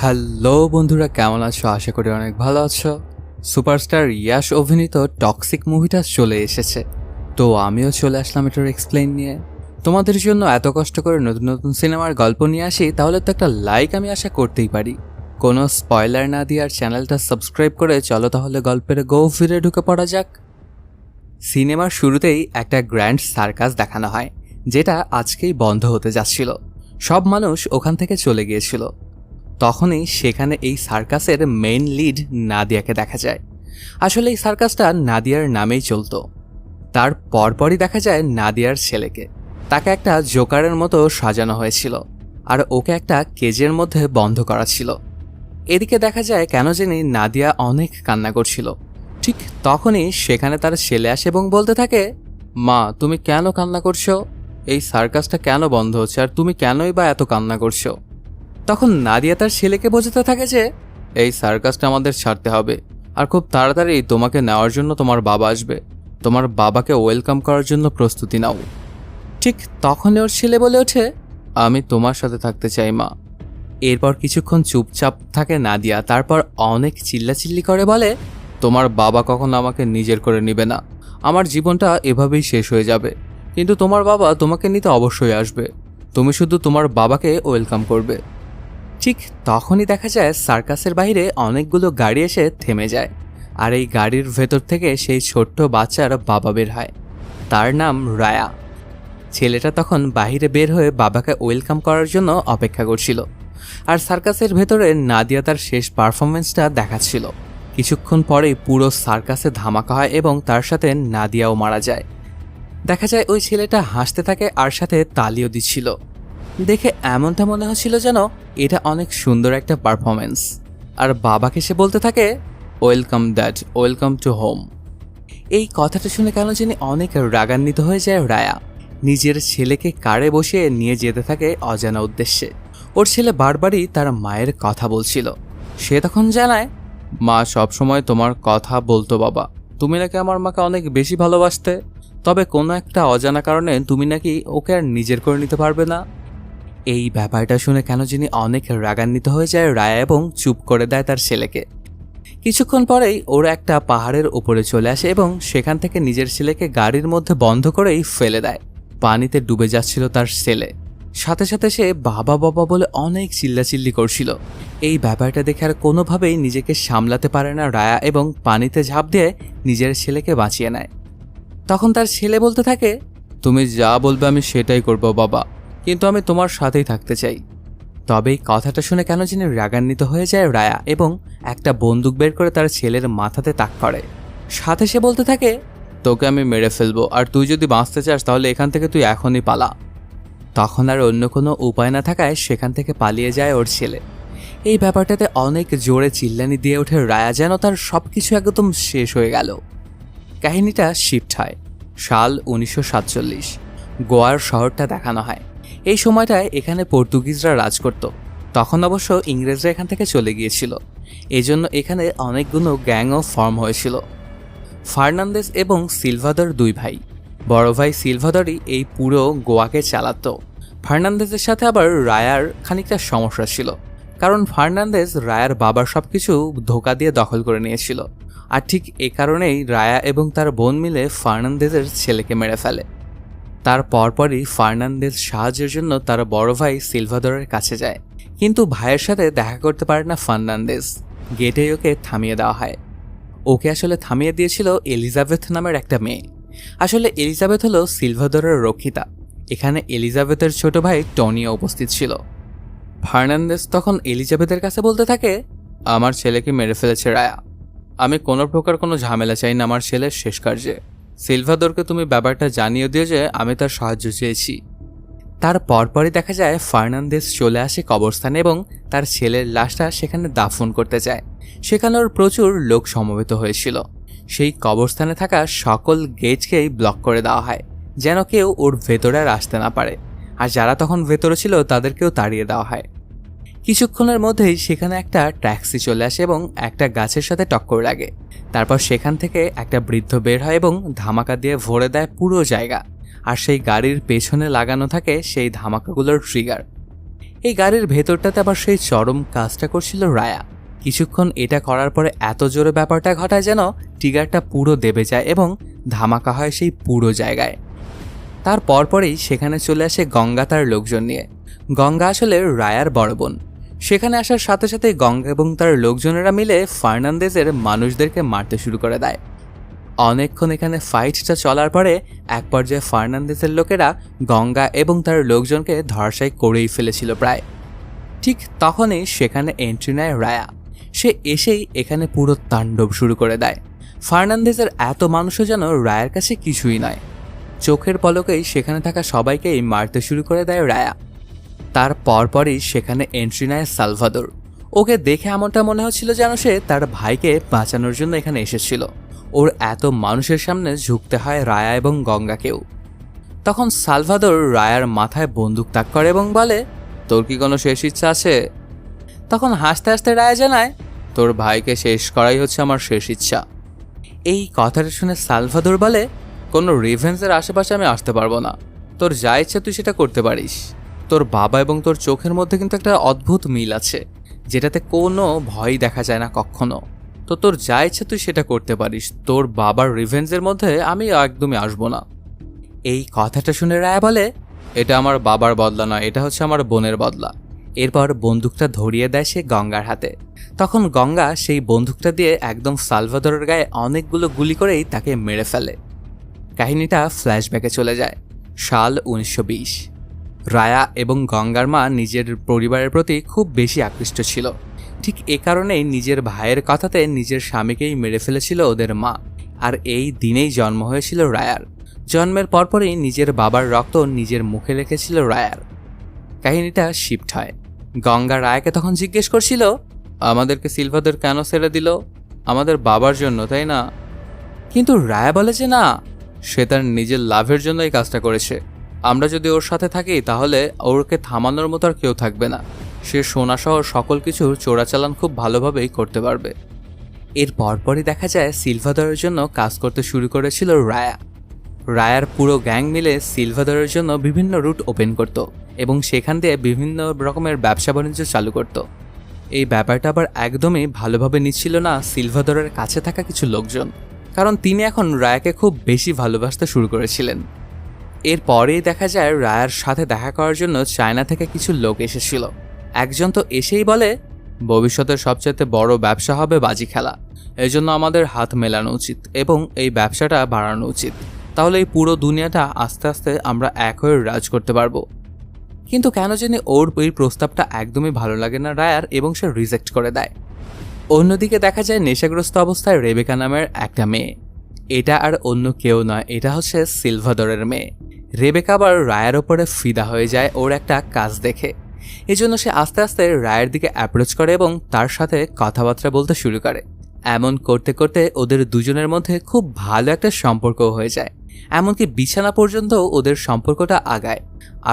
Hello বন্ধুরা, কেমন আছো? আশা করি অনেক ভালো আছো। সুপারস্টার ইয়াশ অভিনীত টক্সিক মুভিটা চলে এসেছে, তো আমিও চলে আসলাম এটার এক্সপ্লেইন নিয়ে। তোমাদের জন্য এত কষ্ট করে নতুন নতুন সিনেমার গল্প নিয়ে আসি, তাহলে তো একটা লাইক আমি আশা করতেই পারি। কোনো স্পয়লার না দিয়ে আর চ্যানেলটা সাবস্ক্রাইব করে চলো তাহলে গল্পের গভীরে ঢুকে পড়া যাক। সিনেমার শুরুতেই একটা গ্র্যান্ড সার্কাস দেখানো হয়, যেটা আজকেই বন্ধ হতে যাচ্ছিল। সব মানুষ ওখান থেকে চলে গিয়েছিল। তখনই সেখানে এই সার্কাসের মেইন লিড নাদিয়াকে দেখা যায়। আসলে এই সার্কাসটা নাদিয়ার নামেই চলতো। তার পরপরই দেখা যায় নাদিয়ার ছেলেকে। তাকে একটা জোকারের মতো সাজানো হয়েছিল, আর ওকে একটা কেজের মধ্যে বন্ধ করা ছিল। এদিকে দেখা যায় কেন জানি নাদিয়া অনেক কান্না করছিল। ঠিক তখনই সেখানে তার ছেলে আসে এবং বলতে থাকে, মা তুমি কেন কান্না করছো? এই সার্কাসটা কেন বন্ধ হচ্ছে, আর তুমি কেনই বা এত কান্না করছো? তখন নাদিয়া তার ছেলেকে বোঝাতে থাকে যে এই সার্কাসটা আমাদের ছাড়তে হবে, আর খুব তাড়াতাড়ি তোমাকে নেওয়ার জন্য তোমার বাবা আসবে। তোমার বাবাকে ওয়েলকাম করার জন্য প্রস্তুতি নাও। ঠিক তখনই ওর ছেলে বলে ওঠে, আমি তোমার সাথে থাকতে চাই মা। এরপর কিছুক্ষণ চুপচাপ থাকে নাদিয়া, তারপর অনেক চিল্লাচিল্লি করে বলে, তোমার বাবা কখনো আমাকে নিজের করে নিবে না। আমার জীবনটা এভাবেই শেষ হয়ে যাবে, কিন্তু তোমার বাবা তোমাকে নিতে অবশ্যই আসবে। তুমি শুধু তোমার বাবাকে ওয়েলকাম করবে। ঠিক তখনই দেখা যায় সার্কাসের বাইরে অনেকগুলো গাড়ি এসে থেমে যায়, আর এই গাড়ির ভেতর থেকে সেই ছোট্ট বাচ্চার বাবা বের হয়। তার নাম রায়া। ছেলেটা তখন বাইরে বের হয়ে বাবাকে ওয়েলকাম করার জন্য অপেক্ষা করছিল, আর সার্কাসের ভেতরে নাদিয়া তার শেষ পারফরমেন্সটা দেখাচ্ছিল। কিছুক্ষণ পরেই পুরো সার্কাসে ধামাকা হয় এবং তার সাথে নাদিয়াও মারা যায়। দেখা যায় ওই ছেলেটা হাসতে থাকে আর সাথে তালিও দিচ্ছিল। দেখে এমনটা মনে হচ্ছিল যেন এটা অনেক সুন্দর একটা পারফরমেন্স। আর বাবাকে সে বলতে থাকে, welcome dad, welcome to home. এই কথাটা শুনে কেন জানি অনেক রাগান্বিত হয়ে যায় রায়া। নিজের ছেলেকে কারে বসিয়ে নিয়ে যেতে থাকে অজানা উদ্দেশ্যে। ওর ছেলে বারবারই তার মায়ের কথা বলছিল। সে তখন জানায়, মা সবসময় তোমার কথা বলতো বাবা, তুমি নাকি আমার মাকে অনেক বেশি ভালোবাসতে, তবে কোনো একটা অজানা কারণে তুমি নাকি ওকে আর নিজের করে নিতে পারবে না। এই ব্যাপারটা শুনে কেন জানি অনেক রাগান্বিত হয়ে যায় রায়া এবং চুপ করে দেয় তার ছেলেকে। কিছুক্ষণ পরেই ওরা একটা পাহাড়ের উপরে চলে আসে এবং সেখান থেকে নিজের ছেলেকে গাড়ির মধ্যে বন্ধ করেই ফেলে দেয়। পানিতে ডুবে যাচ্ছিল তার ছেলে। সাথে সাথে সে বাবা বাবা বলে অনেক চিল্লাচিল্লি করছিল। এই ব্যাপারটা দেখে আর কোনোভাবেই নিজেকে সামলাতে পারে না রায়া এবং পানিতে ঝাঁপ দিয়ে নিজের ছেলেকে বাঁচিয়ে নেয়। তখন তার ছেলে বলতে থাকে, তুমি যা বলবে আমি সেটাই করব বাবা, কিন্তু আমি তোমার সাথেই থাকতে চাই। তবে এই কথাটা শুনে কেন জানি রাগান্বিত হয়ে যায় রায়া এবং একটা বন্দুক বের করে তার ছেলের মাথাতে তাক করে। সাথে সে বলতে থাকে, তোকে আমি মেরে ফেলবো, আর তুই যদি বাঁচতে চাস তাহলে এখান থেকে তুই এখনই পালা। তখন আর অন্য কোনো উপায় না থাকায় সেখান থেকে পালিয়ে যায় ওর ছেলে। এই ব্যাপারটাতে অনেক জোরে চিল্লানি দিয়ে ওঠে রায়া, যেন তার সবকিছু একদম শেষ হয়ে গেল। কাহিনীটা শিফট হয় সাল 1947। গোয়ার শহরটা দেখানো হয়। এই সময়টায় এখানে পর্তুগিজরা রাজ করত। তখন অবশ্য ইংরেজরা এখান থেকে চলে গিয়েছিল। এজন্য এখানে অনেকগুলো গ্যাংও ফর্ম হয়েছিল। ফার্নান্দেজ এবং সিলভাদর দুই ভাই। বড় ভাই সিলভাদরই এই পুরো গোয়াকে চালাত। ফার্নান্দেজের সাথে আবার রায়ার খানিকটা সমস্যা ছিল, কারণ ফার্নান্দেজ রায়ার বাবার সবকিছু ধোঁকা দিয়ে দখল করে নিয়েছিল। আর ঠিক এ কারণেই রায়া এবং তার বোন মিলে ফার্নান্দেজের ছেলেকে মেরে ফেলে। তার পরপরই ফার্নান্দেজ সাহায্যের জন্য তার বড় ভাই সিলভাদরের কাছে যায়, কিন্তু ভাইয়ের সাথে দেখা করতে পারে না ফার্নান্দেজ। গেটেই ওকে থামিয়ে দেওয়া হয়। ওকে আসলে থামিয়ে দিয়েছিল এলিজাবেথ নামের একটা মেয়ে। আসলে এলিজাবেথ হলো সিলভাদরের রক্ষিতা। এখানে এলিজাবেথের ছোট ভাই টনিও উপস্থিত ছিল। ফার্নান্দেজ তখন এলিজাবেথের কাছে বলতে থাকে, আমার ছেলেকে মেরে ফেলেছে রায়া। আমি কোনো প্রকার কোনো ঝামেলা চাই না আমার ছেলের শেষ কার্যে। সিলভাদরকে তুমি ব্যাপারটা জানিয়ে দিও যে আমি তার সাহায্য চেয়েছি। তার পরপরই দেখা যায় ফার্নান্দেজ চলে আসে কবরস্থানে এবং তার ছেলের লাশটা সেখানে দাফন করতে যায়। সেখানে ওর প্রচুর লোক সমবেত হয়েছিল। সেই কবরস্থানে থাকা সকল গেটকেই ব্লক করে দেওয়া হয়, যেন কেউ ওর ভেতরে আর আসতে না পারে। আর যারা তখন ভেতরে ছিল তাদেরকেও তাড়িয়ে দেওয়া হয়। কিছুক্ষণের মধ্যেই সেখানে একটা ট্যাক্সি চলে আসে এবং একটা গাছের সাথে টক্কর লাগে। তারপর সেখান থেকে একটা বৃদ্ধ বের হয় এবং ধামাকা দিয়ে ভরে দেয় পুরো জায়গা। আর সেই গাড়ির পেছনে লাগানো থাকে সেই ধামাকাগুলোর ট্রিগার। এই গাড়ির ভেতরটাতে আবার সেই চরম কাজটা করছিল রায়া। কিছুক্ষণ এটা করার পরে এত জোরে ব্যাপারটা ঘটায় যেন ট্রিগারটা পুরো দেবে যায় এবং ধামাকা হয় সেই পুরো জায়গায়। তার পরপরই সেখানে চলে আসে গঙ্গা তার লোকজন নিয়ে। গঙ্গা আসলে রায়ার বড় বোন। সেখানে আসার সাথে সাথে গঙ্গা এবং তার লোকজনেরা মিলে ফার্নান্দেজের মানুষদেরকে মারতে শুরু করে দেয়। অনেকক্ষণ এখানে ফাইটটা চলার পরে এক পর্যায়ে ফার্নান্দেজের লোকেরা গঙ্গা এবং তার লোকজনকে ধরাশায়ী করেই ফেলেছিল প্রায়। ঠিক তখনই সেখানে এন্ট্রি নেয় রায়া। সে এসেই এখানে পুরো তাণ্ডব শুরু করে দেয়। ফার্নান্দেজের এত মানুষও যেন রায়ার কাছে কিছুই নয়। চোখের পলকেই সেখানে থাকা সবাইকেই মারতে শুরু করে দেয় রায়া। তার পরপরই সেখানে এন্ট্রি নেয় সালভাদর। ওকে দেখে এমনটা মনে হচ্ছিল যেন সে তার ভাইকে বাঁচানোর জন্য এখানে এসেছিল। ওর এত মানুষের সামনে ঝুঁকতে হয় রায়া এবং গঙ্গাকেও। তখন সালভাদর রায়ার মাথায় বন্দুক তাক করে এবং বলে, তোর কি কোনো শেষ ইচ্ছা আছে? তখন হাসতে হাসতে রায়া জানায়, তোর ভাইকে শেষ করাই হচ্ছে আমার শেষ ইচ্ছা। এই কথাটা শুনে সালভাদর বলে, কোনো রিভেঞ্জের আশেপাশে আমি আসতে পারবো না। তোর যা ইচ্ছা তুই সেটা করতে পারিস। তোর বাবা এবং তোর চোখের মধ্যে কিন্তু একটা অদ্ভুত মিল আছে, যেটাতে কোনো ভয় দেখা যায় না কখনো। তো তোর যা ইচ্ছা তুই সেটা করতে পারিস। তোর বাবার রিভেঞ্জের মধ্যে আমি একদমই আসবো না। এই কথাটা শুনে রায়া বলে, এটা আমার বাবার বদলা নয়, এটা হচ্ছে আমার বোনের বদলা। এরপর বন্দুকটা ধরিয়ে দেয় সে গঙ্গার হাতে। তখন গঙ্গা সেই বন্দুকটা দিয়ে একদম সালভাদরের গায়ে অনেকগুলো গুলি করেই তাকে মেরে ফেলে। কাহিনীটা ফ্ল্যাশব্যাকে চলে যায় সাল 1920। রায়া এবং গঙ্গার মা নিজের পরিবারের প্রতি খুব বেশি আকৃষ্ট ছিল। ঠিক এ কারণেই নিজের ভাইয়ের কথাতে নিজের স্বামীকেই মেরে ফেলেছিল ওদের মা। আর এই দিনেই জন্ম হয়েছিল রায়ার। জন্মের পরপরই নিজের বাবার রক্ত নিজের মুখে রেখেছিল রায়ার। কাহিনীটা শিফট হয়। গঙ্গা রায়াকে তখন জিজ্ঞেস করছিল, আমাদেরকে সিলভাদর কেন ছেড়ে দিল? আমাদের বাবার জন্য, তাই না? কিন্তু রায়া বলে যে না, সে তার নিজের লাভের জন্য এই কাজটা করেছে। আমরা যদি ওর সাথে থাকি তাহলে ওরকে থামানোর মতো আর কেউ থাকবে না। সে সোনাসহ সকল কিছু চোরাচালান খুব ভালোভাবেই করতে পারবে। এর পরপরই দেখা যায় সিলভাদরের জন্য কাজ করতে শুরু করেছিল রায়া। রায়ার পুরো গ্যাং মিলে সিলভাদরের জন্য বিভিন্ন রুট ওপেন করত এবং সেখান দিয়ে বিভিন্ন রকমের ব্যবসা বাণিজ্য চালু করত। এই ব্যাপারটা আবার একদমই ভালোভাবে নিচ্ছিল না সিলভাদরের কাছে থাকা কিছু লোকজন, কারণ তিনি এখন রায়াকে খুব বেশি ভালোবাসতে শুরু করেছিলেন। এরপরেই দেখা যায় রায়ার সাথে দেখা করার জন্য চায়না থেকে কিছু লোক এসেছিল। একজন তো এসেই বলে, ভবিষ্যতের সবচেয়ে বড় ব্যবসা হবে বাজি খেলা। এই জন্য আমাদের হাত মেলানো উচিত এবং এই ব্যবসাটা বাড়ানো উচিত। তাহলে এই পুরো দুনিয়াটা আস্তে আস্তে আমরা এক হয়ে রাজ করতে পারবো। কিন্তু কেন জানি ওর এই প্রস্তাবটা একদমই ভালো লাগে না রায়ার এবং সে রিজেক্ট করে দেয়। অন্যদিকে দেখা যায় নেশাগ্রস্ত অবস্থায় রেবেকা নামের একটা মেয়ে। এটা আর অন্য কেউ নয়, এটা হচ্ছে সিলভাদরের মেয়ে। রেবেকা আবার রায়ের ওপরে ফিদা হয়ে যায় ওর একটা কাজ দেখে। এজন্য সে আস্তে আস্তে রায়ের দিকে অ্যাপ্রোচ করে এবং তার সাথে কথাবার্তা বলতে শুরু করে। এমন করতে করতে ওদের দুজনের মধ্যে খুব ভালো একটা সম্পর্ক হয়ে যায়। এমনকি বিছানা পর্যন্ত ওদের সম্পর্কটা আগায়।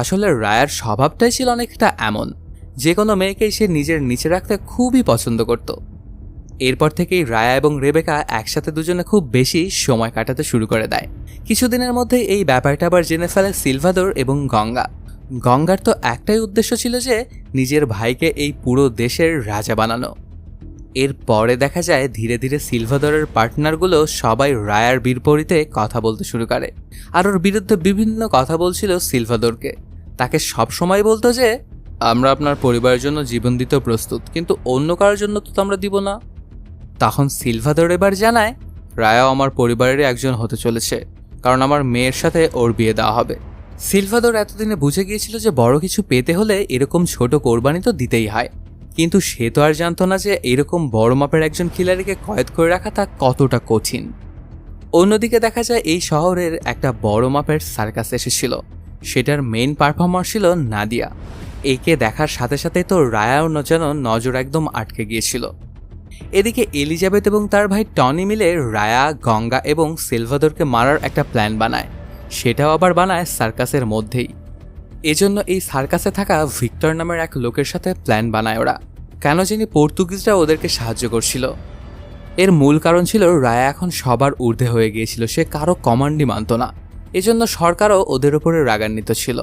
আসলে রায়ার স্বভাবটাই ছিল অনেকটা এমন, যে কোনো মেয়েকেই সে নিজের নিচে রাখতে খুবই পছন্দ করত। এরপর থেকেই রায়া এবং রেবেকা একসাথে দুজনে খুব বেশি সময় কাটাতে শুরু করে দেয়। কিছুদিনের মধ্যে এই ব্যাপারটা আবার জেনে ফেলে সিলভাদর এবং গঙ্গা। গঙ্গার তো একটাই উদ্দেশ্য ছিল যে নিজের ভাইকে এই পুরো দেশের রাজা বানানো। এরপরে দেখা যায় ধীরে ধীরে সিলভাদরের পার্টনারগুলো সবাই রায়ার বিপরীতে কথা বলতে শুরু করে। আর ওর বিরুদ্ধে বিভিন্ন কথা বলছিল সিলভাদরকে। তাকে সবসময় বলতো যে আমরা আপনার পরিবারের জন্য জীবন দিতেও প্রস্তুত, কিন্তু অন্য কারোর জন্য তো আমরা দিব না। তখন সিলভাদর এবার জানায়, রায়াও আমার পরিবারেরই একজন হতে চলেছে, কারণ আমার মেয়ের সাথে ওর বিয়ে দেওয়া হবে। সিলভাদর এতদিনে বুঝে গিয়েছিল যে বড় কিছু পেতে হলে এরকম ছোট কোরবানি তো দিতেই হয়, কিন্তু সে তো আর জানতো না যে এরকম বড় মাপের একজন খিলাড়িকে কয়েদ করে রাখা তা কতটা কঠিন। অন্যদিকে দেখা যায় এই শহরের একটা বড় মাপের সার্কাস এসেছিল। সেটার মেইন পারফর্মার ছিল নাদিয়া। একে দেখার সাথে সাথে তো রায়াও যেন নজর একদম আটকে গিয়েছিল। এদিকে এলিজাবেথ এবং তার ভাই টনি মিলে রায়া, গঙ্গা এবং সিলভাদরকে মারার একটা প্ল্যান বানায়। সেটাও আবার বানায় সার্কাসের মধ্যেই। এজন্য এই সার্কাসে থাকা ভিক্টর নামের এক লোকের সাথে প্ল্যান বানায় ওরা। কেন জানি পর্তুগিজরা ওদেরকে সাহায্য করছিল। এর মূল কারণ ছিল রায়া এখন সবার ঊর্ধ্বে হয়ে গিয়েছিল, সে কারো কমান্ডই মানত না। এজন্য সরকারও ওদের উপরে রাগান্বিত ছিল।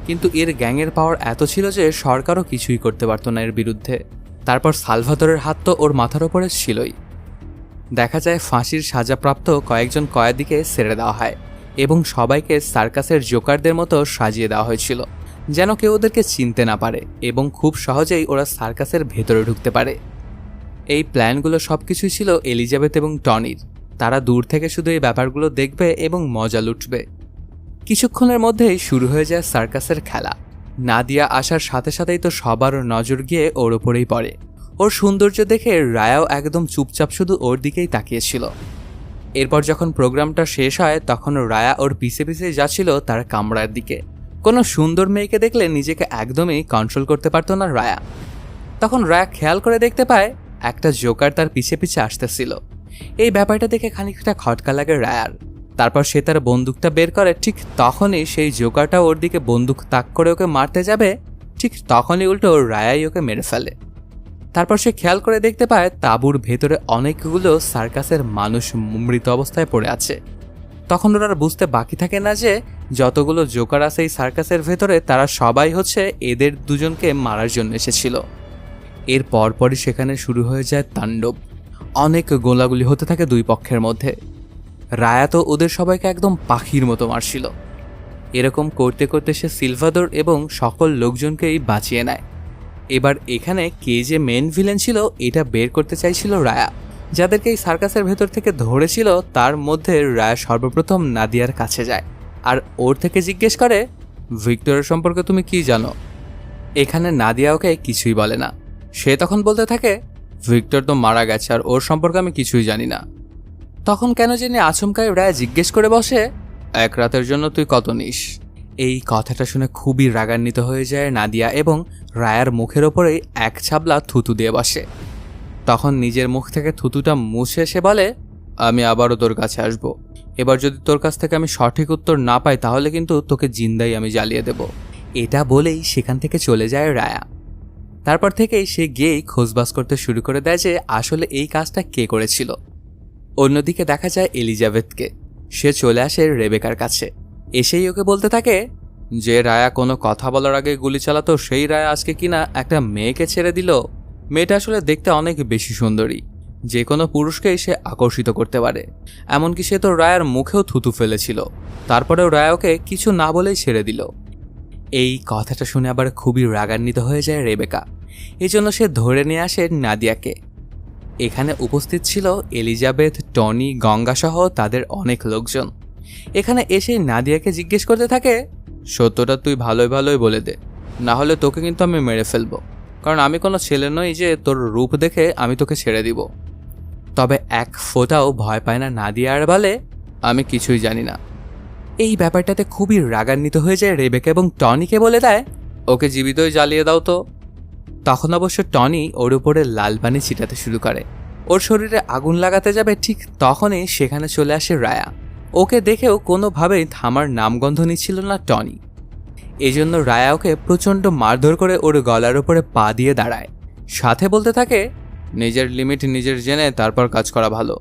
কিন্তু এর গ্যাংয়ের পাওয়ার এত ছিল যে সরকারও কিছুই করতে পারত না এর বিরুদ্ধে। তারপর সালভাদরের হাত তো ওর মাথার ওপরে ছিলই। দেখা যায় ফাঁসির সাজাপ্রাপ্ত কয়েকজন কয়েদিকে ছেড়ে দেওয়া হয় এবং সবাইকে সার্কাসের জোকারদের মতো সাজিয়ে দেওয়া হয়েছিল, যেন কেউ ওদেরকে চিনতে না পারে এবং খুব সহজেই ওরা সার্কাসের ভেতরে ঢুকতে পারে। এই প্ল্যানগুলো সবকিছুই ছিল এলিজাবেথ এবং টনির। তারা দূর থেকে শুধু এই ব্যাপারগুলো দেখবে এবং মজা লুটবে। কিছুক্ষণের মধ্যেই শুরু হয়ে যায় সার্কাসের খেলা। নাদিয়া আসার সাথে সাথেই তো সবার নজর গিয়ে ওর ওপরেই পড়ে। ওর সৌন্দর্য দেখে রায়াও একদম চুপচাপ শুধু ওর দিকেই তাকিয়েছিল। এরপর যখন প্রোগ্রামটা শেষ হয় তখন রায়া ওর পিছে পিছে যাচ্ছিল তার কামরার দিকে। কোনো সুন্দর মেয়েকে দেখলে নিজেকে একদমই কন্ট্রোল করতে পারত না রায়া। তখন রায়া খেয়াল করে দেখতে পায় একটা জোকার তার পিছে পিছে আসতেছিল। এই ব্যাপারটা দেখে খানিকটা খটকা লাগে রায়ার। তারপর সে তার বন্দুকটা বের করে। ঠিক তখনই সেই জোকারটা ওর দিকে বন্দুক তাক করে ওকে মারতে যাবে, ঠিক তখনই উল্টো রায়াই ওকে মেরে ফেলে। তারপর সে খেয়াল করে দেখতে পায় তাঁবুর ভেতরে অনেকগুলো সার্কাসের মানুষ মৃত অবস্থায় পড়ে আছে। তখন ওরা বুঝতে বাকি থাকে না যে যতগুলো জোকার আছে এই সার্কাসের ভেতরে তারা সবাই হচ্ছে এদের দুজনকে মারার জন্য এসেছিল। এর পরপরই সেখানে শুরু হয়ে যায় তাণ্ডব। অনেক গোলাগুলি হতে থাকে দুই পক্ষের মধ্যে। রায়া তো ওদের সবাইকে একদম পাখির মতো মারছিল। এরকম করতে করতে সে সিলভাদর এবং সকল লোকজনকেই বাঁচিয়ে নেয়। এবার এখানে কে যে মেন ভিলেন ছিল এটা বের করতে চাইছিল রায়া। যাদেরকে এই সার্কাসের ভেতর থেকে ধরেছিল তার মধ্যে রায়া সর্বপ্রথম নাদিয়ার কাছে যায় আর ওর থেকে জিজ্ঞেস করে, ভিক্টরের সম্পর্কে তুমি কি জানো? এখানে নাদিয়া ওকে কিছুই বলে না। সে তখন বলতে থাকে, ভিক্টর তো মারা গেছে আর ওর সম্পর্কে আমি কিছুই জানি না। তখন কেন জানি আচমকায় রায়া জিজ্ঞেস করে বসে, এক রাতের জন্য তুই কত নিস? এই কথাটা শুনে খুবই রাগান্বিত হয়ে যায় নাদিয়া এবং রায়ার মুখের ওপরেই এক ছাবলা থুতু দিয়ে বসে। তখন নিজের মুখ থেকে থুতুটা মুছে এসে বলে, আমি আবারও তোর কাছে আসব। এবার যদি তোর কাছ থেকে আমি সঠিক উত্তর না পাই তাহলে কিন্তু তোকে জিন্দাই আমি জ্বালিয়ে দেব। এটা বলেই সেখান থেকে চলে যায় রায়া। তারপর থেকেই সে গিয়েই খোঁজবাজ করতে শুরু করে দেয় যে আসলে এই কাজটা কে করেছিল। অন্যদিকে দেখা যায় এলিজাবেথকে। সে চলে আসে রেবেকার কাছে। এসেই ওকে বলতে থাকে যে রায়া কোনো কথা বলার আগে গুলি চালাতো সেই রায়া আজকে কিনা একটা মেয়েকে ছেড়ে দিল। মেয়েটা আসলে দেখতে অনেক বেশি সুন্দরী, যে কোনো পুরুষকেই সে আকর্ষিত করতে পারে। এমনকি সে তো রায়ার মুখেও থুতু ফেলেছিল, তারপরেও রায়া ওকে কিছু না বলেই ছেড়ে দিল। এই কথাটা শুনে আবার খুবই রাগান্বিত হয়ে যায় রেবেকা। এই জন্য সে ধরে নিয়ে আসে নাদিয়াকে। এখানে উপস্থিত ছিল এলিজাবেথ, টনি, গঙ্গাসহ তাদের অনেক লোকজন। এখানে এসে নাদিয়াকে জিজ্ঞেস করতে থাকে, সত্যটা তুই ভালোই ভালোই বলে দে, না হলে তোকে কিন্তু আমি মেরে ফেলবো। কারণ আমি কোনো ছেলে নই যে তোর রূপ দেখে আমি তোকে ছেড়ে দিব। তবে এক ফোঁটাও ভয় পায় না নাদিয়া আর বলে, আমি কিছুই জানি না। এই ব্যাপারটাতে খুবই রাগান্বিত হয়ে যায় রেবেকা এবং টনিকে বলে দেয়, ওকে জীবিতই জ্বালিয়ে দাও তো। তখন অবশ্য টনি ওর উপরে লাল পানি ছিটাতে শুরু করে। ওর শরীরে আগুন লাগাতে যাবে, ঠিক তখনই সেখানে চলে আসে রায়া। ওকে দেখেও কোনোভাবেই থামার নামগন্ধ নিচ্ছিল না টনি। এজন্য রায়া ওকে প্রচণ্ড মারধর করে ওর গলার উপরে পা দিয়ে দাঁড়ায়। সাথে বলতে থাকে, নিজের লিমিট নিজের জেনে তারপর কাজ করা ভালো।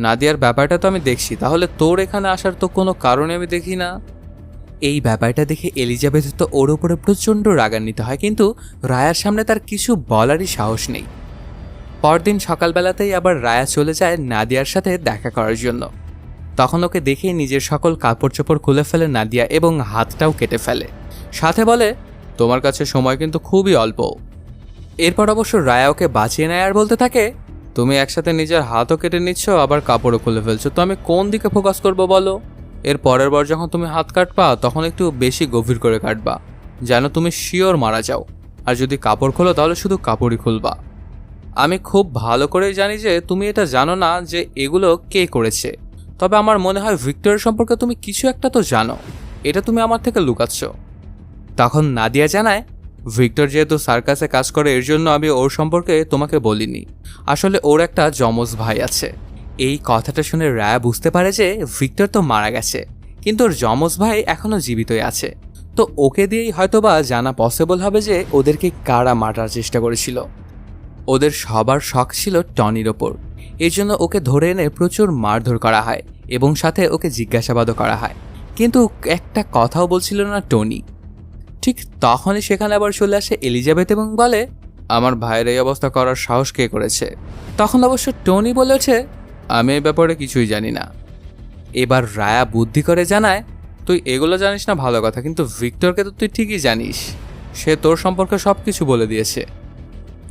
নাদিয়ার ব্যাপারটা তো আমি দেখছি, তাহলে তোর এখানে আসার তো কোনো কারণে আমি দেখি না। এই ব্যাপারটা দেখে এলিজাবেথ তো ওর উপরে প্রচণ্ড রাগান্বিত হয়, কিন্তু রায়ার সামনে তার কিছু বলারই সাহস নেই। পরদিন সকালবেলাতেই আবার রায়া চলে যায় নাদিয়ার সাথে দেখা করার জন্য। তখন ওকে দেখেই নিজের সকল কাপড় চোপড় খুলে ফেলে নাদিয়া এবং হাতটাও কেটে ফেলে। সাথে বলে, তোমার কাছে সময় কিন্তু খুবই অল্প। এরপর অবশ্য রায়া ওকে বাঁচিয়ে নেয় আর বলতে থাকে, তুমি একসাথে নিজের হাতও কেটে নিচ্ছ আবার কাপড়ও খুলে ফেলছো, তো আমি কোন দিকে ফোকাস করবো বলো? এর পরের বার যখন তুমি হাত কাটবা তখন একটু বেশি গভীর করে কাটবা, যেন তুমি শিওর মারা যাও। আর যদি কাপড় খোলো তাহলে শুধু কাপড়ই খুলবা। আমি খুব ভালো করেই জানি যে তুমি এটা জানো না যে এগুলো কে করেছে, তবে আমার মনে হয় ভিক্টরের সম্পর্কে তুমি কিছু একটা তো জানো, এটা তুমি আমার থেকে লুকাচ্ছ। তখন নাদিয়া জানায়, ভিক্টর যেহেতু সার্কাসে কাজ করে এর জন্য আমি ওর সম্পর্কে তোমাকে বলিনি। আসলে ওর একটা যমজ ভাই আছে। এই কথাটা শুনে রায়া বুঝতে পারে যে ভিক্টর তো মারা গেছে, কিন্তু ওর যমজ ভাই এখনো জীবিতই আছে। তো ওকে দিয়েই হয়তোবা জানা পসিবল হবে যে ওদেরকে কারা মারার চেষ্টা করেছিল। ওদের সবার শখ ছিল টনির ওপর, এই জন্য ওকে ধরে এনে প্রচুর মারধর করা হয় এবং সাথে ওকে জিজ্ঞাসাবাদও করা হয়, কিন্তু একটা কথাও বলছিল না টনি। ঠিক তখনই সেখানে আবার চলে আসে এলিজাবেথ এবং বলে, আমার ভাইয়ের এই অবস্থা করার সাহস কে করেছে? তখন অবশ্য টনি বলেছে, আমি এই ব্যাপারে কিছুই জানি না। এবার রায়া বুদ্ধি করে জানায়, তুই এগুলো জানিস না ভালো কথা, কিন্তু ভিক্টরকে তো তুই ঠিকই জানিস, সে তোর সম্পর্কে সব কিছু বলে দিয়েছে।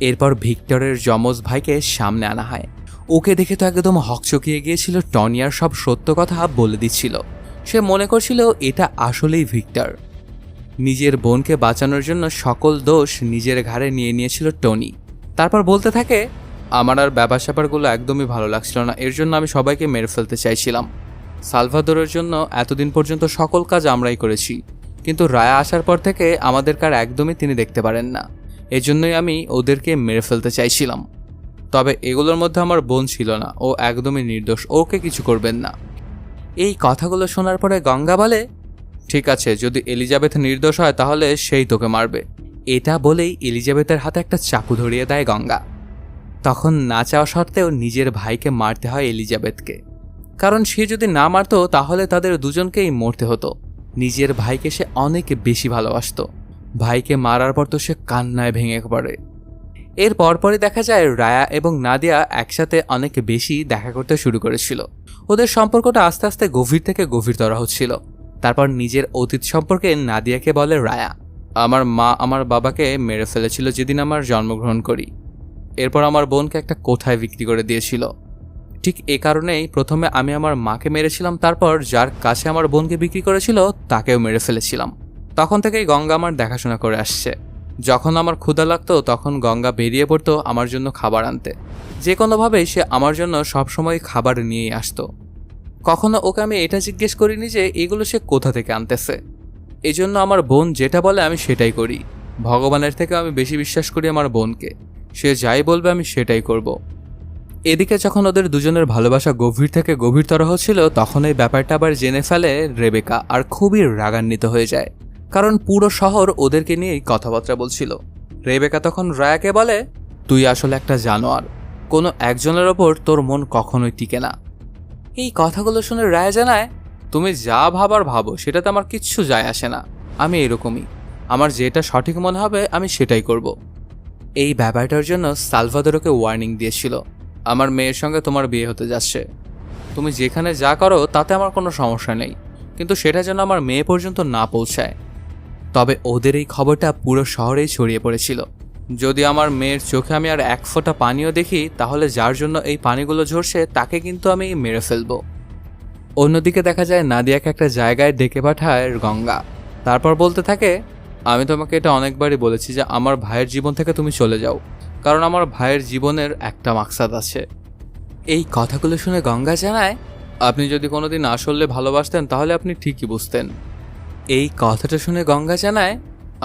এরপর ভিক্টরের যমজ ভাইকে সামনে আনা হয়। ওকে দেখে তো একদম হকচকিয়ে গিয়েছিল। টনিয়ার সব সত্য কথা বলে দিচ্ছিল। সে মনে করছিল এটা আসলেই ভিক্টর। নিজের বোনকে বাঁচানোর জন্য সকল দোষ নিজের ঘাড়ে নিয়ে নিয়েছিল টনি। তারপর বলতে থাকে, আমার আর ব্যাপার স্যাপারগুলো একদমই ভালো লাগছিল না, এর জন্য আমি সবাইকে মেরে ফেলতে চাইছিলাম। সালভাদোরের জন্য এতদিন পর্যন্ত সকল কাজ আমরাই করেছি, কিন্তু রায়া আসার পর থেকে আমাদের কার একদমই তিনি দেখতে পারেন না, এজন্যই আমি ওদেরকে মেরে ফেলতে চাইছিলাম। তবে এগুলোর মধ্যে আমার বোন ছিল না, ও একদমই নির্দোষ, ওকে কিছু করবেন না। এই কথাগুলো শোনার পরে গঙ্গা বলে, ঠিক আছে, যদি এলিজাবেথ নির্দোষ হয় তাহলে সেই তোকে মারবে। এটা বলেই এলিজাবেথের হাতে একটা চাকু ধরিয়ে দেয় গঙ্গা। তখন না চাওয়া সত্ত্বেও নিজের ভাইকে মারতে হয় এলিজাবেথকে, কারণ সে যদি না মারত তাহলে তাদের দুজনকেই মরতে হতো। নিজের ভাইকে সে অনেক বেশি ভালোবাসত। ভাইকে মারার পর তো সে কান্নায় ভেঙে পড়ে। এর পরপরই দেখা যায় রায়া এবং নাদিয়া একসাথে অনেক বেশি দেখা করতে শুরু করেছিল। ওদের সম্পর্কটা আস্তে আস্তে গভীর থেকে গভীরতর হচ্ছিল। তারপর নিজের অতীত সম্পর্কে নাদিয়াকে বলে রায়া, আমার মা আমার বাবাকে মেরে ফেলেছিল যেদিন আমার জন্মগ্রহণ করি। এরপর আমার বোনকে একটা কোঠায় বিক্রি করে দিয়েছিল। ঠিক এ কারণেই প্রথমে আমি আমার মাকে মেরেছিলাম, তারপর যার কাছে আমার বোনকে বিক্রি করেছিল তাকেও মেরে ফেলেছিলাম। তখন থেকেই গঙ্গা আমার দেখাশোনা করে আসছে। যখন আমার ক্ষুধা লাগতো তখন গঙ্গা বেরিয়ে পড়তো আমার জন্য খাবার আনতে। যে কোনোভাবেই সে আমার জন্য সবসময় খাবার নিয়েই আসতো। কখনো ওকে আমি এটা জিজ্ঞেস করিনি যে এগুলো সে কোথা থেকে আনতেছে। এজন্য আমার বোন যেটা বলে আমি সেটাই করি। ভগবানের থেকে আমি বেশি বিশ্বাস করি আমার বোনকে। সে যাই বলবে আমি সেটাই করব। এদিকে যখন ওদের দুজনের ভালোবাসা গভীর থেকে গভীরতর হচ্ছিল তখন এই ব্যাপারটা আবার জেনে ফেলে রেবেকা, আর খুবই রাগান্বিত হয়ে যায়, কারণ পুরো শহর ওদেরকে নিয়েই কথাবার্তা বলছিল। রেবেকা তখন রায়াকে বলে, তুই আসলে একটা জানোয়ার, কোনো একজনের ওপর তোর মন কখনোই টিকে না। এই কথাগুলো শুনে রায়া জানায়, তুমি যা ভাবার ভাবো, সেটাতে আমার কিচ্ছু যায় আসে না। আমি এরকমই, আমার যেটা সঠিক মনে হবে আমি সেটাই করব। এই ব্যাপারটার জন্য সালভাদোরকে ওয়ার্নিং দিয়েছিল, আমার মেয়ের সঙ্গে তোমার বিয়ে হতে যাচ্ছে, তুমি যেখানে যা করো তাতে আমার কোনো সমস্যা নেই, কিন্তু সেটা যেন আমার মেয়ে পর্যন্ত না পৌঁছায়। তবে ওদের এই খবরটা পুরো শহরেই ছড়িয়ে পড়েছিল। যদি আমার মেয়ের চোখে আমি আর এক ফোঁটা পানিও দেখি তাহলে যার জন্য এই পানিগুলো ঝরছে তাকে কিন্তু আমি মেরে ফেলবো। অন্যদিকে দেখা যায় নাদিয়াকে একটা জায়গায় ডেকে পাঠায় গঙ্গা। তারপর বলতে থাকে, আমি তোমাকে এটা অনেকবারই বলেছি যে আমার ভাইয়ের জীবন থেকে তুমি চলে যাও, কারণ আমার ভাইয়ের জীবনের একটা মাকসাদ আছে। এই কথাগুলো শুনে গঙ্গা জানায়, আপনি যদি কোনোদিন আসলে ভালোবাসতেন তাহলে আপনি ঠিকই বুঝতেন। এই কথাটা শুনে গঙ্গা জানায়,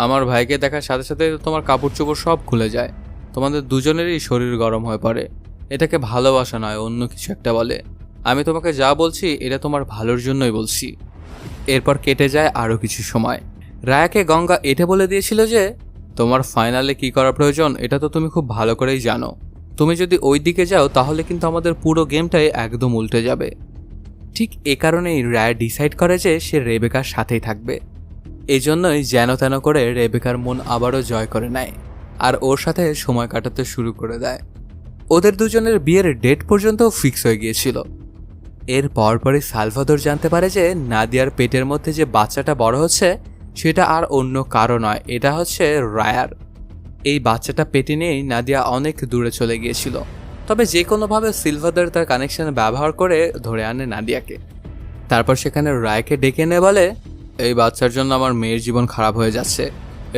আমার ভাইকে দেখার সাথে সাথে তোমার কাপড় চোপড় সব খুলে যায়, তোমাদের দুজনেরই শরীর গরম হয়ে পড়ে। এটাকে ভালোবাসা নয়, অন্য কিছু একটা বলে। আমি তোমাকে যা বলছি এটা তোমার ভালোর জন্যই বলছি। এরপর কেটে যায় আরও কিছু সময়। রায়াকে গঙ্গা এটা বলে দিয়েছিল যে তোমার ফাইনালে কি করা প্রয়োজন এটা তো তুমি খুব ভালো করেই জানো। তুমি যদি ওই দিকে যাও তাহলে কিন্তু আমাদের পুরো গেমটাই একদম উল্টে যাবে। ঠিক এ কারণেই রায়া ডিসাইড করে যে সে রেবেকার সাথেই থাকবে। এজন্যই যেন তেন করে রেবেকার মন আবারও জয় করে নেয় আর ওর সাথে সময় কাটাতে শুরু করে দেয়। ওদের দুজনের বিয়ের ডেট পর্যন্ত ফিক্স হয়ে গিয়েছিল। এর পরপরই সালভাদোর জানতে পারে যে নাদিয়ার পেটের মধ্যে যে বাচ্চাটা বড় হচ্ছে সেটা আর অন্য কারো নয়, এটা হচ্ছে রায়ার। এই বাচ্চাটা পেটে নিয়েই নাদিয়া অনেক দূরে চলে গিয়েছিল। তবে যে কোনোভাবে সিলভাদার তার কানেকশন ব্যবহার করে ধরে আনে নাদিয়াকে। তারপর সেখানে রায়কে ডেকে এনে বলে, এই বাচ্চার জন্য আমার মেয়ের জীবন খারাপ হয়ে যাচ্ছে,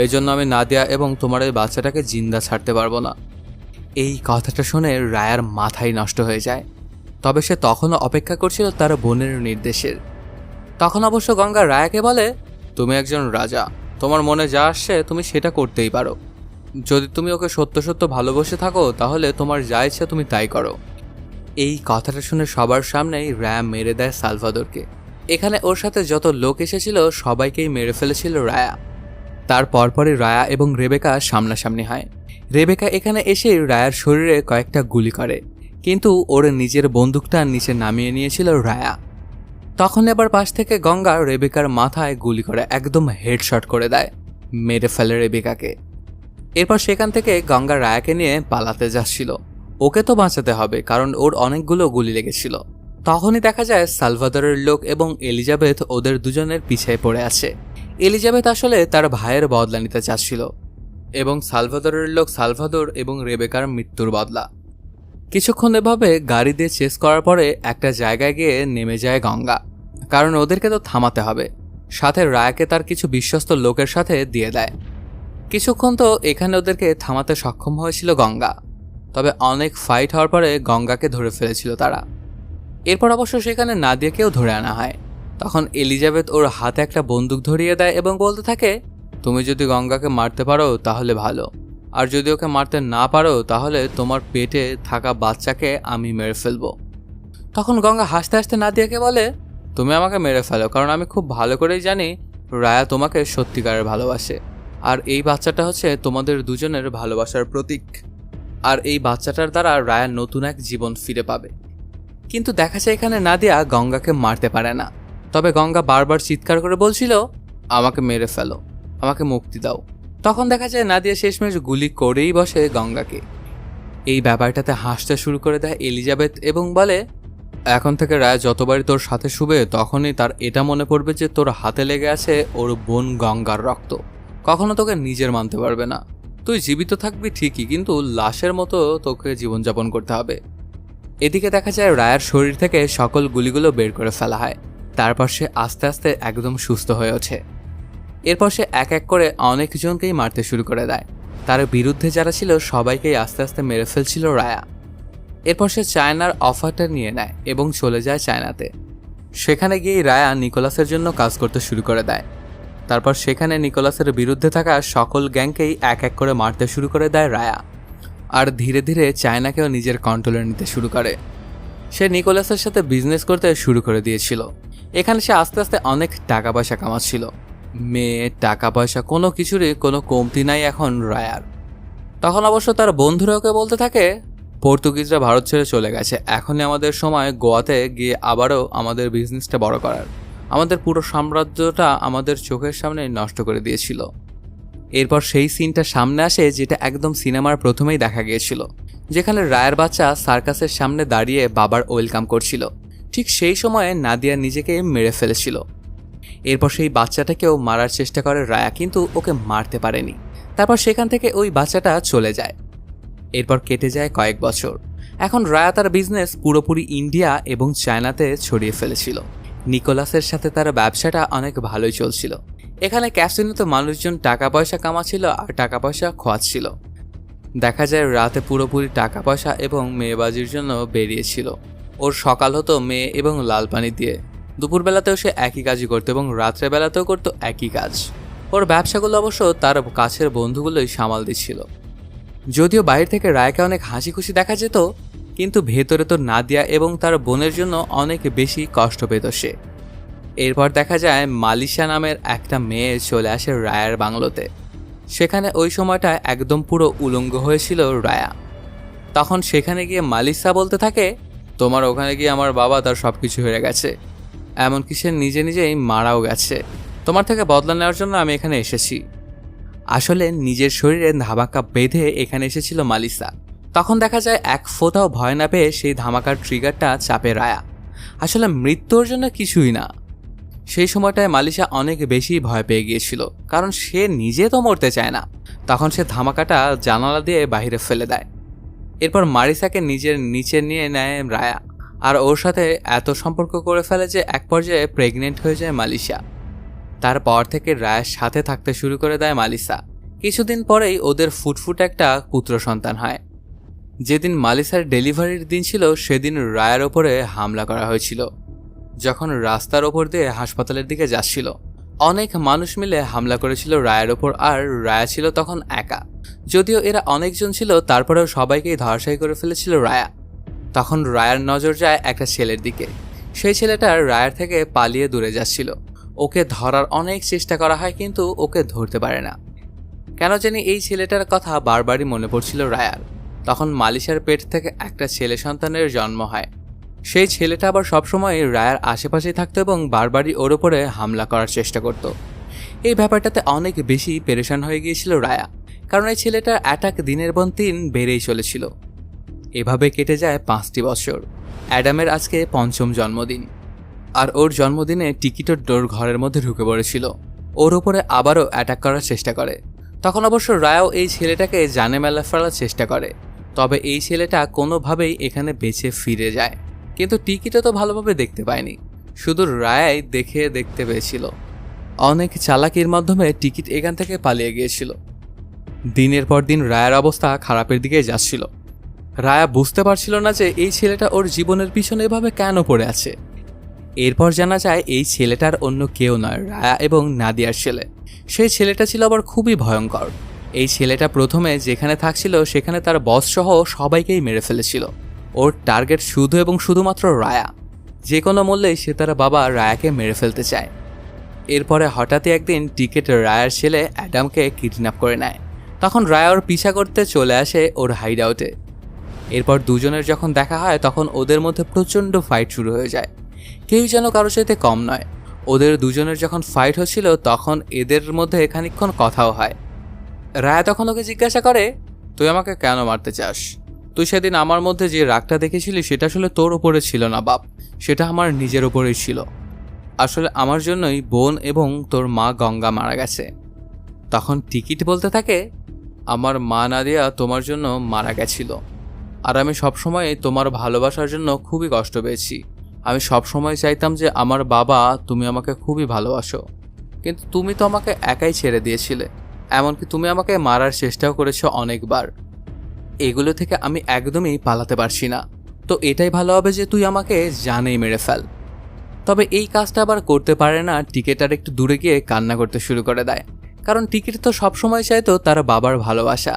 এই জন্য আমি নাদিয়া এবং তোমার এই বাচ্চাটাকে জিন্দা ছাড়তে পারবো না। এই কথাটা শুনে রায়ার মাথাই নষ্ট হয়ে যায়। তবে সে তখনও অপেক্ষা করছিল তার বোনের নির্দেশের। তখন অবশ্য গঙ্গা রায়াকে বলে, তুমি একজন রাজা, তোমার মনে যা আসছে তুমি সেটা করতেই পারো। যদি তুমি ওকে সত্য সত্য ভালোবেসে থাকো তাহলে তোমার যা ইচ্ছা তুমি তাই করো। এই কথাটা শুনে সবার সামনেই রায়া মেরে দেয় সালভাদোরকে। এখানে ওর সাথে যত লোক এসেছিল সবাইকেই মেরে ফেলেছিল রায়া। তার পরপরই রায়া এবং রেবেকা সামনাসামনি হয়। রেবেকা এখানে এসে রায়ার শরীরে কয়েকটা গুলি করে, কিন্তু ওর নিজের বন্দুকটা নিচে নামিয়ে নিয়েছিল রায়া। তখন এবার পাশ থেকে গঙ্গা রেবেকার মাথায় গুলি করে একদম হেডশট করে দেয়। মেরে ফেলে রেবেকাকে। এরপর সেখান থেকে গঙ্গা রায়াকে নিয়ে পালাতে যাচ্ছিল। ওকে তো বাঁচাতে হবে, কারণ ওর অনেকগুলো গুলি লেগেছিল। তখনই দেখা যায় সালভাদরের লোক এবং এলিজাবেথ ওদের দুজনের পিছিয়ে পড়ে আছে। এলিজাবেথ আসলে তার ভাইয়ের বদলা নিতে চাচ্ছিল, এবং সালভাদরের লোক সালভাদর এবং রেবেকার মৃত্যুর বদলা। কিছুক্ষণ এভাবে গাড়ি দিয়ে চেস করার পরে একটা জায়গায় গিয়ে নেমে যায় গঙ্গা, কারণ ওদেরকে তো থামাতে হবে। সাথে রায়াকে তার কিছু বিশ্বস্ত লোকের সাথে দিয়ে দেয়। কিছুক্ষণ তো এখানে ওদেরকে থামাতে সক্ষম হয়েছিল গঙ্গা, তবে অনেক ফাইট হওয়ার পরে গঙ্গাকে ধরে ফেলেছিল তারা। এরপর অবশ্য সেখানে নাদিয়াকেও ধরে আনা হয়। তখন এলিজাবেথ ওর হাতে একটা বন্দুক ধরিয়ে দেয় এবং বলতে থাকে, তুমি যদি গঙ্গাকে মারতে পারো তাহলে ভালো, আর যদি ওকে মারতে না পারো তাহলে তোমার পেটে থাকা বাচ্চাকে আমি মেরে ফেলবো। তখন গঙ্গা হাসতে হাসতে নাদিয়াকে বলে, তুমি আমাকে মেরে ফেলো, কারণ আমি খুব ভালো করেই জানি রায়া তোমাকে সত্যিকারের ভালোবাসে, আর এই বাচ্চাটা হচ্ছে তোমাদের দুজনের ভালোবাসার প্রতীক, আর এই বাচ্চাটার দ্বারা রায়া নতুন এক জীবন ফিরে পাবে। কিন্তু দেখা যায় এখানে নাদিয়া গঙ্গাকে মারতে পারে না, তবে গঙ্গা বারবার চিৎকার করে বলছিল, আমাকে মেরে ফেলো, আমাকে মুক্তি দাও। তখন দেখা যায় নাদিয়া শেষমেশ গুলি করেই বসে গঙ্গাকে। এই ব্যাপারটাতে হাসতে শুরু করে দেয় এলিজাবেথ এবং বলে, এখন থেকে রায় যতবারই তোর সাথে শুবে তখনই তার এটা মনে পড়বে যে তোর হাতে লেগে আছে ওর বোন গঙ্গার রক্ত। কখনো তোকে নিজের মানতে পারবে না। তুই জীবিত থাকবি ঠিকই, কিন্তু লাশের মতো তোকে জীবনযাপন করতে হবে। এদিকে দেখা যায় রায়ের শরীর থেকে সকল গুলিগুলো বের করে ফেলা হয়। তারপর সে আস্তে আস্তে একদম সুস্থ হয়ে ওঠে। এরপর সে এক এক করে অনেকজনকেই মারতে শুরু করে দেয়। তার বিরুদ্ধে যারা ছিল সবাইকেই আস্তে আস্তে মেরে ফেলছিল রায়া। এরপর সে চায়নার অফারটা নিয়ে নেয় এবং চলে যায় চায়নাতে। সেখানে গিয়েই রায়া নিকোলাসের জন্য কাজ করতে শুরু করে দেয়। তারপর সেখানে নিকোলাসের বিরুদ্ধে থাকা সকল গ্যাংকেই এক এক করে মারতে শুরু করে দেয় রায়া, আর ধীরে ধীরে চায়নাকেও নিজের কন্ট্রোলে নিতে শুরু করে। সে নিকোলাসের সাথে বিজনেস করতে শুরু করে দিয়েছিল। এখানে সে আস্তে আস্তে অনেক টাকা পয়সা কামাচ্ছিল। মেয়ে, টাকা পয়সা, কোনো কিছুরই কোনো কমতি নাই এখন রায়ার। তখন অবশ্য তার বন্ধুরা ওকে বলতে থাকে, পর্তুগিজরা ভারত ছেড়ে চলে গেছে, এখনই আমাদের সময় গোয়াতে গিয়ে আবারও আমাদের বিজনেসটা বড় করার। আমাদের পুরো সাম্রাজ্যটা আমাদের চোখের সামনে নষ্ট করে দিয়েছিল। এরপর সেই সিনটা সামনে আসে যেটা একদম সিনেমার প্রথমেই দেখা গিয়েছিল, যেখানে রায়ের বাচ্চা সার্কাসের সামনে দাঁড়িয়ে বাবার ওয়েলকাম করছিল। ঠিক সেই সময়ে নাদিয়া নিজেকে মেরে ফেলেছিল। এরপর সেই বাচ্চাটাকেও মারার চেষ্টা করে রায়া, কিন্তু ওকে মারতে পারেনি। তারপর সেখান থেকে ওই বাচ্চাটা চলে যায়। এরপর কেটে যায় কয়েক বছর। এখন রায়া তার বিজনেস পুরোপুরি ইন্ডিয়া এবং চায়নাতে ছড়িয়ে ফেলেছিল। নিকোলাসের সাথে তার ব্যবসাটা অনেক ভালোই চলছিল। এখানে ক্যাসিনোতে মানুষজন টাকা পয়সা কামাচ্ছিল আর টাকা পয়সা খোয়াচ্ছিল। দেখা যায় রাতে পুরোপুরি টাকা পয়সা এবং মেয়েবাজির জন্য বেরিয়েছিল। ওর সকাল হতো মেয়ে এবং লাল পানি দিয়ে, দুপুরবেলাতেও সে একই কাজই করতো এবং রাত্রেবেলাতেও করতো একই কাজ। ওর ব্যবসাগুলো অবশ্য তার কাছের বন্ধুগুলোই সামাল দিচ্ছিল। যদিও বাইরে থেকে রায়কে অনেক হাসি খুশি দেখা যেত, কিন্তু ভেতরে তো নাদিয়া এবং তার বোনের জন্য অনেক বেশি কষ্ট পেত সে। এরপর দেখা যায় মালিশা নামের একটা মেয়ে চলে আসে রায়ার বাংলোতে। সেখানে ওই সময়টা একদম পুরো উলঙ্গ হয়েছিল রায়া। তখন সেখানে গিয়ে মালিশা বলতে থাকে, তোমার ওখানে গিয়ে আমার বাবা তার সব কিছু হয়ে গেছে, এমনকি সে নিজে নিজেই মারাও গেছে। তোমার থেকে বদলা নেওয়ার জন্য আমি এখানে এসেছি। আসলে নিজের শরীরে ধামাকা বেঁধে এখানে এসেছিল মালিশা। তখন দেখা যায় এক ফোঁটাও ভয় না পেয়ে সেই ধামাকার ট্রিগারটা চাপে রায়া। আসলে মৃত্যুর জন্য কিছুই না। সেই সময়টায় মালিশা অনেক বেশি ভয় পেয়ে গিয়েছিল, কারণ সে নিজে তো মরতে চায় না। তখন সে ধামাকাটা জানালা দিয়ে বাইরে ফেলে দেয়। এরপর মারিসাকে নিজের নিচে নিয়ে নেয় রায়া, আর ওর সাথে এত সম্পর্ক করে ফেলে যে এক পর্যায়ে প্রেগনেন্ট হয়ে যায় মালিশা। তারপর থেকে রায়ের সাথে থাকতে শুরু করে দেয় মালিশা। কিছুদিন পরেই ওদের ফুটফুট একটা পুত্র সন্তান হয়। যেদিন মালিশার ডেলিভারির দিন ছিল সেদিন রায়ের ওপরে হামলা করা হয়েছিল। যখন রাস্তার ওপর দিয়ে হাসপাতালের দিকে যাচ্ছিল, অনেক মানুষ মিলে হামলা করেছিল রায়ের ওপর, আর রায়া ছিল তখন একা। যদিও এরা অনেকজন ছিল, তারপরেও সবাইকেই ধরাশায়ী করে ফেলেছিল রায়া। তখন রায়ার নজর যায় একটা ছেলের দিকে। সেই ছেলেটা রায়ের থেকে পালিয়ে দূরে যাচ্ছিল। ওকে ধরার অনেক চেষ্টা করা হয়, কিন্তু ওকে ধরতে পারে না। কেন জানি এই ছেলেটার কথা বারবারই মনে পড়ছিল রায়ার। তখন মালিশার পেট থেকে একটা ছেলে সন্তানের জন্ম হয়। সেই ছেলেটা আবার সবসময় রায়ার আশেপাশেই থাকতো এবং বারবারই ওর ওপরে হামলা করার চেষ্টা করত। এই ব্যাপারটাতে অনেক বেশি পেরেশান হয়ে গিয়েছিল রায়া, কারণ এই ছেলেটার অ্যাটাক দিনের পর দিন বেড়েই চলেছিল। এভাবে কেটে যায় 5টি বছর। অ্যাডামের আজকে 5ম জন্মদিন, আর ওর জন্মদিনে টিকিটের ডোর ঘরের মধ্যে ঢুকে পড়েছিল। ওর ওপরে আবারও অ্যাটাক করার চেষ্টা করে। তখন অবশ্য রায়াও এই ছেলেটাকে জানে মেলা ফেলার চেষ্টা করে, তবে এই ছেলেটা কোনোভাবেই এখানে বেঁচে ফিরে যায়। কিন্তু টিকিটও তো ভালোভাবে দেখতে পায়নি, শুধু রায়াই দেখতে পেয়েছিল। অনেক চালাকির মাধ্যমে টিকিট এখান থেকে পালিয়ে গিয়েছিল। দিনের পর দিন রায়ার অবস্থা খারাপের দিকে যাচ্ছিল। রায়া বুঝতে পারছিল না যে এই ছেলেটা ওর জীবনের পিছনে এভাবে কেন পড়ে আছে। এরপর জানা যায় এই ছেলেটার অন্য কেউ নয়, রায়া এবং নাদিয়ার ছেলে। সেই ছেলেটা ছিল আবার খুবই ভয়ঙ্কর। এই ছেলেটা প্রথমে যেখানে থাকছিল সেখানে তার বস সহ সবাইকেই মেরে ফেলেছিল। ওর টার্গেট শুধু এবং শুধুমাত্র রায়া। যে কোনো মূল্যেই সে তার বাবা রায়াকে মেরে ফেলতে চায়। এরপরে হঠাৎই একদিন টিকিট রায়ার ছেলে অ্যাডামকে কিডন্যাপ করে নেয়। তখন রায়া ওর পিছা করতে চলে আসে ওর হাইড আউটে। এরপর দুজনের যখন দেখা হয় তখন ওদের মধ্যে প্রচণ্ড ফাইট শুরু হয়ে যায়। কেউ যেন কারোর সাথে কম নয়। ওদের দুজনের যখন ফাইট হচ্ছিল তখন এদের মধ্যে খানিকক্ষণ কথাও হয়। রায়া তখন ওকে জিজ্ঞাসা করে, তুই আমাকে কেন মারতে চাস? তুই সেদিন আমার মধ্যে যে রাগটা দেখেছিলি সেটা আসলে তোর ওপরে ছিল না বাপ, সেটা আমার নিজের ওপরেই ছিল। আসলে আমার জন্যই বোন এবং তোর মা গঙ্গা মারা গেছে। তখন টিকিট বলতে থাকে, আমার মা নাদিয়া তোমার জন্য মারা গেছিল, আর আমি সবসময় তোমার ভালোবাসার জন্য খুবই কষ্ট পেয়েছি। আমি সবসময় চাইতাম যে আমার বাবা, তুমি আমাকে খুবই ভালোবাসো, কিন্তু তুমি তো আমাকে একাই ছেড়ে দিয়েছিলে। এমনকি তুমি আমাকে মারার চেষ্টাও করেছো অনেকবার। এগুলো থেকে আমি একদমই পালাতে পারছি না। তো এটাই ভালো হবে যে তুই আমাকে জানেই মেরে ফেল। তবে এই কাজটা আবার করতে পারে না। টিকিট আর একটু দূরে গিয়ে কান্না করতে শুরু করে দেয়, কারণ টিকিট তো সবসময় চাইতো তার বাবার ভালোবাসা,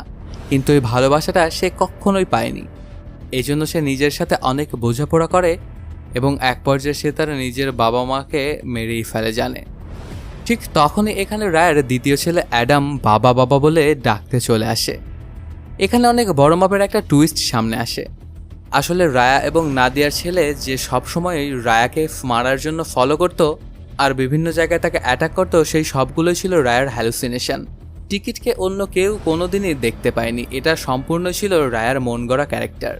কিন্তু এই ভালোবাসাটা সে কখনোই পায়নি। এই জন্য সে নিজের সাথে অনেক বোঝাপড়া করে এবং এক পর্যায়ে সে তার নিজের বাবা মাকে মেরেই ফেলে জানে। ঠিক তখনই এখানে রায়ের দ্বিতীয় ছেলে অ্যাডাম বাবা বাবা বলে ডাকতে চলে আসে। এখানে অনেক বড় মাপের একটা টুইস্ট সামনে আসে। আসলে রায়া এবং নাদিয়ার ছেলে যে সবসময় রায়াকে মারার জন্য ফলো করত আর বিভিন্ন জায়গায় তাকে অ্যাটাক করত, সেই সবগুলোই ছিল রায়ার হ্যালুসিনেশন। টিকিটকে অন্য কেউ কোনোদিনই দেখতে পায়নি। এটা সম্পূর্ণ ছিল রায়ার মন গড়া ক্যারেক্টার।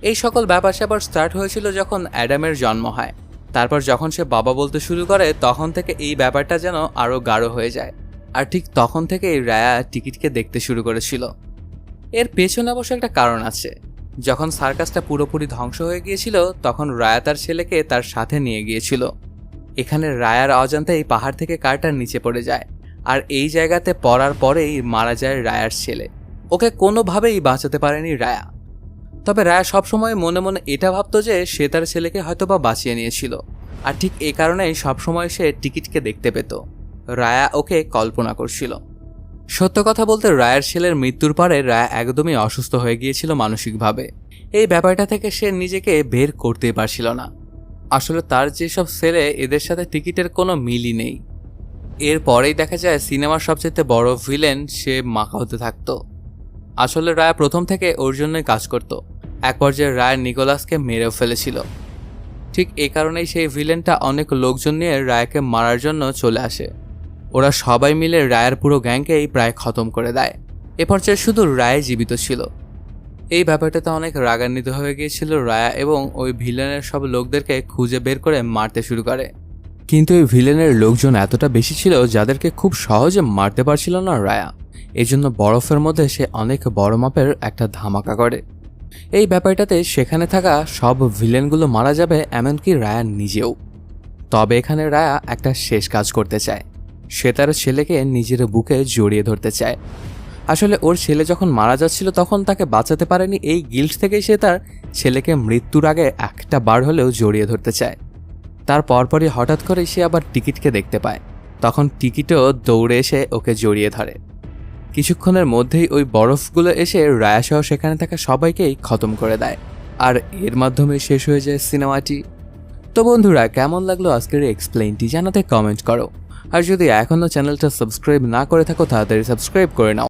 এই সকল ব্যাপার স্যাপার স্টার্ট হয়েছিল যখন অ্যাডামের জন্ম হয়। তারপর যখন সে বাবা বলতে শুরু করে তখন থেকে এই ব্যাপারটা যেন আরও গাঢ় হয়ে যায়। আর ঠিক তখন থেকেই রায়া টিকিটকে দেখতে শুরু করেছিল। এর পেছনে অবশ্য একটা কারণ আছে। যখন সার্কাসটা পুরোপুরি ধ্বংস হয়ে গিয়েছিল তখন রায়া তার ছেলেকে তার সাথে নিয়ে গিয়েছিল। এখানে রায়ার অজান্তেই পাহাড় থেকে কারটার নিচে পড়ে যায়, আর এই জায়গাতে পড়ার পরেই মারা যায় রায়ার ছেলে। ওকে কোনোভাবেই বাঁচাতে পারেনি রায়া। তবে রায়া সবসময় মনে মনে এটা ভাবতো যে সে তার ছেলেকে হয়তোবা বাঁচিয়ে নিয়েছিল, আর ঠিক এই কারণেই সবসময় সে টিকিটকে দেখতে পেত। রায়া ওকে কল্পনা করছিল। সত্য কথা বলতে রায়ার ছেলের মৃত্যুর পরে রায়া একদমই অসুস্থ হয়ে গিয়েছিল মানসিকভাবে। এই ব্যাপারটা থেকে সে নিজেকে বের করতেই পারছিল না। আসলে তার যেসব ছেলে, এদের সাথে টিকিটের কোনো মিলই নেই। এরপরেই দেখা যায় সিনেমার সবচেয়ে বড় ভিলেন সে মাকাওতে থাকতো। আসলে রায়া প্রথম থেকে ওর জন্যই কাজ করত। এক পর্যায়ে রায়া নিকোলাসকে মেরেও ফেলেছিল। ঠিক এই কারণেই সেই ভিলেনটা অনেক লোকজন নিয়ে রায়াকে মারার জন্য চলে আসে। ওরা সবাই মিলে রায়ের পুরো গ্যাংকেই প্রায় খতম করে দেয়। এ পর্যায়ে শুধু রায় জীবিত ছিল। এই ব্যাপারটাতে অনেক রাগান্বিত হয়ে গিয়েছিল রায়া এবং ওই ভিলেনের সব লোকদেরকে খুঁজে বের করে মারতে শুরু করে। কিন্তু ওই ভিলেনের লোকজন এতটা বেশি ছিল যাদেরকে খুব সহজে মারতে পারছিল না রায়া। এজন্য বরফের মধ্যে সে অনেক বড় মাপের একটা ধামাকা করে। এই ব্যাপারটাতে সেখানে থাকা সব ভিলেনগুলো মারা যাবে, এমনকি রায়া নিজেও। তবে এখানে রায়া একটা শেষ কাজ করতে চায়। সে তার ছেলেকে নিজের বুকে জড়িয়ে ধরতে চায়। আসলে ওর ছেলে যখন মারা যাচ্ছিল তখন তাকে বাঁচাতে পারেনি, এই গিল্ট থেকেই সে তার ছেলেকে মৃত্যুর আগে একটা বার হলেও জড়িয়ে ধরতে চায়। তার পরপরই হঠাৎ করে সে আবার টিকিটকে দেখতে পায়। তখন টিকিটও দৌড়ে এসে ওকে জড়িয়ে ধরে। কিছুক্ষণের মধ্যেই ওই বরফগুলো এসে রায়াসহ সেখানে থাকা সবাইকেই খতম করে দেয়, আর এর মাধ্যমে শেষ হয়ে যায় সিনেমাটি। তো বন্ধুরা, কেমন লাগলো আজকের এক্সপ্লেইনটি জানাতে কমেন্ট করো। আর যদি এখনও চ্যানেলটা সাবস্ক্রাইব না করে থাকো তাড়াতাড়ি সাবস্ক্রাইব করে নাও।